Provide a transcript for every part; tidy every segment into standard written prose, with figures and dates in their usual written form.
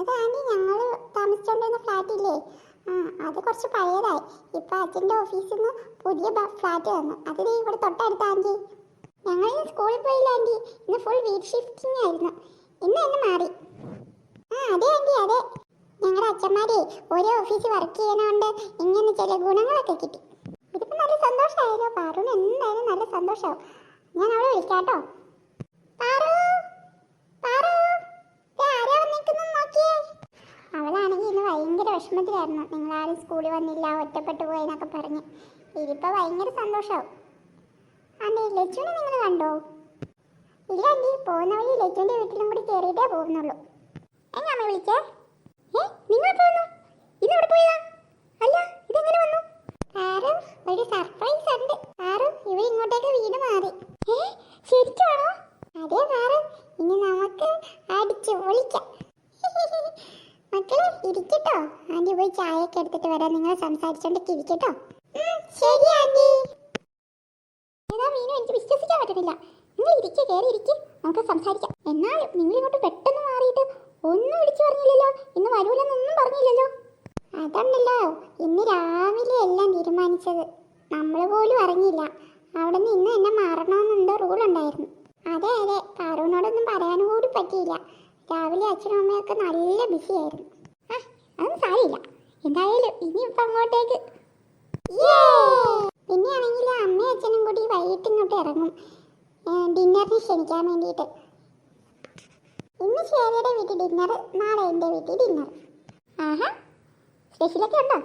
അതാണ്ടി ഞങ്ങൾ താമസിച്ചുകൊണ്ടിരുന്ന ഫ്ലാറ്റില്ലേ, അത് കുറച്ച് പഴയതായി. ഇപ്പൊ അച്ഛൻ്റെ ഓഫീസിൽ നിന്ന് പുതിയ ഫ്ലാറ്റ് വന്നു. അത് ഇവിടെ തൊട്ടടുത്ത ആൻറ്റി. ഞങ്ങൾ ഇന്ന് സ്കൂളിൽ പോയില്ല ആൻറ്റി, ഇന്ന് ഫുൾ വീട് ഷിഫ്റ്റിംഗ് ആയിരുന്നു. ഇന്ന് തന്നെ മാറി. അതെ ആൻറ്റി അതെ, ഞങ്ങളുടെ അച്ഛന്മാരെ ഒരേ ഓഫീസിൽ വർക്ക് ചെയ്യുന്നതുകൊണ്ട് ഇങ്ങനെ ചില ഗുണങ്ങളൊക്കെ കിട്ടി. ഇതിപ്പോൾ നല്ല സന്തോഷമായല്ലോ. പാറുവിന് എന്തായാലും നല്ല സന്തോഷമാവും. ഞാൻ അവളെ വിളിക്കാട്ടോ. പാറു പാറു, ആരാ വന്നിരിക്കുന്നത് നോക്കിയേ. അവളാണെങ്കിൽ ഇന്ന് ഭയങ്കര വിഷമത്തിലായിരുന്നു. നിങ്ങളാരും സ്കൂളിൽ വന്നില്ല, ഒറ്റപ്പെട്ടു പോയെന്നൊക്കെ പറഞ്ഞ്. ഇതിപ്പോൾ ഭയങ്കര സന്തോഷമാവും. ആൻറ്റി ലച്ചുവിനെ നിങ്ങൾ കണ്ടോ? ഇല്ല ആൻറ്റി, പോകുന്ന വഴി ലച്ചുവിൻ്റെ വീട്ടിലും കൂടി കയറിയിട്ടേ പോകുന്നുള്ളൂ. എങ്ങനെ അമ്മ വിളിച്ചേ? നിങ്ങൾ പോകുന്നു? ഇന്ന് എവിടെ പോയതാ? അല്ല, ഇതെങ്ങനെ വന്നു? പാറു, ഒരു സർപ്രൈസ് ഉണ്ട്. പാറു, ഇവർ ഇങ്ങോട്ടേക്ക് വീട് മാറി. ശരിക്കാണോ? അതെ പാറു, ഇനി നമുക്ക് അടിച്ചു പൊളിക്കാം. മക്കളെ ഇരിക്കട്ടോ, ആന്റി പോയി ചായയൊക്കെ എടുത്തിട്ട് വരാം. നിങ്ങൾ സംസാരിച്ചോണ്ടൊക്കെ ഇരിക്കട്ടോ. ശരി ആന്റി. ഏതാ മീനു, എനിക്ക് വിശ്വസിക്കാൻ പറ്റുന്നില്ല. നിങ്ങൾ ഇരിക്കുക, കയറി ഇരിക്കുക, നമുക്ക് സംസാരിക്കാം. എന്നാലും നിങ്ങൾ ഇങ്ങോട്ട് പെട്ടെന്ന് മാറിയിട്ട് ഒന്നും വിളിച്ചു പറഞ്ഞില്ലല്ലോ, ഇന്ന് വരൂലെന്നൊന്നും പറഞ്ഞില്ലല്ലോ. അതുണ്ടല്ലോ, ഇന്ന് രാവിലെ എല്ലാം തീരുമാനിച്ചത്. നമ്മൾ പോലും അറിഞ്ഞില്ല. അവിടെ നിന്ന് ഇന്ന് എന്നെ മാറണമെന്നുണ്ടോ റൂൾ ഉണ്ടായിരുന്നു. അതെ അതെ, പാറുവിനോടൊന്നും പറയാനും കൂടി പറ്റിയില്ല. രാവിലെ അച്ഛനും അമ്മയൊക്കെ നല്ല ബിസി ആയിരുന്നു. അതൊന്നും സാരിയില്ല. എന്തായാലും ഇനിയിപ്പോൾ അങ്ങോട്ടേക്ക് പിന്നെ ആണെങ്കിൽ അമ്മയും അച്ഛനും കൂടി വൈകിട്ട് ഇങ്ങോട്ട് ഇറങ്ങും ഡിന്നറിന് ക്ഷണിക്കാൻ വേണ്ടിയിട്ട്. ഇന്ന് ശ്വേതയുടെ വീട്ടിൽ ഡിന്നർ, നാളെ എൻ്റെ വീട്ടിൽ ഡിന്നർ. സ്പെഷ്യലൊക്കെ ഉണ്ടോ?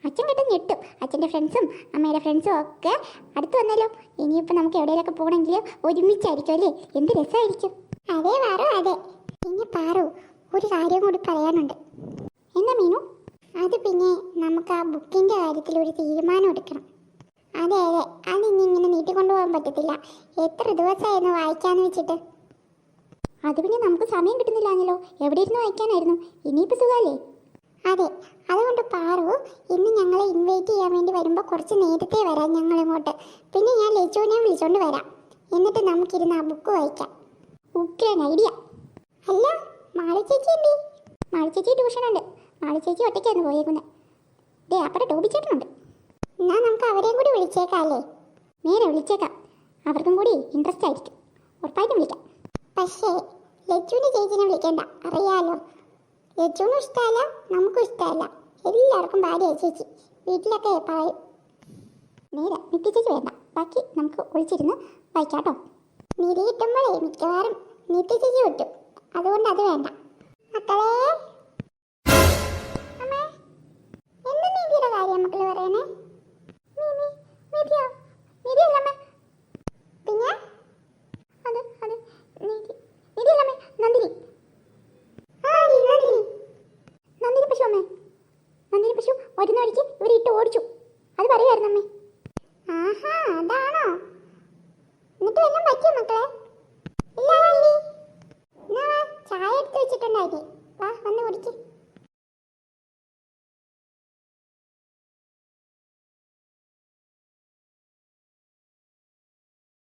അച്ഛൻ കിട്ടും ഞെട്ടും. അച്ഛൻ്റെ ഫ്രണ്ട്സും അമ്മയുടെ ഫ്രണ്ട്സും ഒക്കെ അടുത്ത് വന്നല്ലോ. ഇനിയിപ്പോൾ നമുക്ക് എവിടെയെങ്കിലൊക്കെ പോകണമെങ്കിൽ ഒരുമിച്ചായിരിക്കും അല്ലേ? എന്ത് രസമായിരിക്കും. അതെ പാറു അതെ. പിന്നെ പാറു, ഒരു കാര്യം കൂടി പറയാനുണ്ട്. എന്താ മീനു? അത് പിന്നെ നമുക്ക് ആ ബുക്കിൻ്റെ കാര്യത്തിൽ ഒരു തീരുമാനം എടുക്കണം. അതെ അതെ, അതിനി ഇങ്ങനെ നീട്ടിക്കൊണ്ടുപോകാൻ പറ്റത്തില്ല. എത്ര ദിവസമായിരുന്നു വായിക്കാന്ന് വെച്ചിട്ട്. അത് പിന്നെ നമുക്ക് സമയം കിട്ടുന്നില്ലാന്നല്ലോ. എവിടെ ഇരുന്ന് വായിക്കാനായിരുന്നു? ഇനിയിപ്പോൾ സുഖമല്ലേ? അതെ, അതുകൊണ്ട് പാറു ഇന്ന് ഞങ്ങളെ ഇൻവൈറ്റ് ചെയ്യാൻ വേണ്ടി വരുമ്പോൾ കുറച്ച് നേരത്തെ വരാം ഞങ്ങൾ ഇങ്ങോട്ട്. പിന്നെ ഞാൻ ലച്ചുവിനെ വിളിച്ചോണ്ട് വരാം. എന്നിട്ട് നമുക്കിരുന്ന് ആ ബുക്ക് വായിക്കാം. ഉഗ്രൻ ഐഡിയ. അല്ല, മാളി ചേച്ചി എന്തി? മാളി ചേച്ചി ട്യൂഷനുണ്ട്. മാളി ചേച്ചി ഒറ്റയ്ക്കായിരുന്നു പോയേക്കുന്നത്. അപ്പുറം ടോബി ചേട്ടനുണ്ട്. എന്നാൽ നമുക്ക് അവരെയും കൂടി വിളിച്ചേക്കാം അല്ലേ? നേരെ വിളിച്ചേക്കാം. അവർക്കും കൂടി ഇൻട്രസ്റ്റ് ആയിരിക്കും. ഉറപ്പായിട്ടും വിളിക്കാം. പക്ഷേ ലച്ചുവിൻ്റെ ചേച്ചിനെ വിളിക്കേണ്ട, അറിയാലോ. ലച്ചുവിനും ഇഷ്ടമല്ല, നമുക്കും ഇഷ്ടമല്ല. എല്ലാവർക്കും ഭാര്യയായി ചേച്ചി. വീട്ടിലൊക്കെ പറയും. നേരെ നിത്യ ചേച്ചി വേണ്ട, ബാക്കി നമുക്ക് ഒളിച്ചിരുന്ന് വായിക്കാട്ടോ. നിധി കിട്ടുമ്പോഴേ മിക്കവാറും നിത്യ ചേച്ചി കിട്ടും. അതുകൊണ്ട് അത് വേണ്ട. മക്കളെ, അമ്മേ എന്താ നീതിയുടെ കാര്യം മക്കള് പറയണേ? പിന്നെ നന്ദിനി പശു അമ്മേ. നന്ദിനി പശു വരുന്ന വഴിക്ക് ഇവരിട്ട് ഓടിച്ചു. അത് പറയുമായിരുന്നു അമ്മേ. അതാണോ? എന്നിട്ട് എല്ലാം പറ്റിയോ മക്കളെ? ചായ എടുത്ത് വെച്ചിട്ടുണ്ടായി. വാ വന്ന് കുടിക്ക്.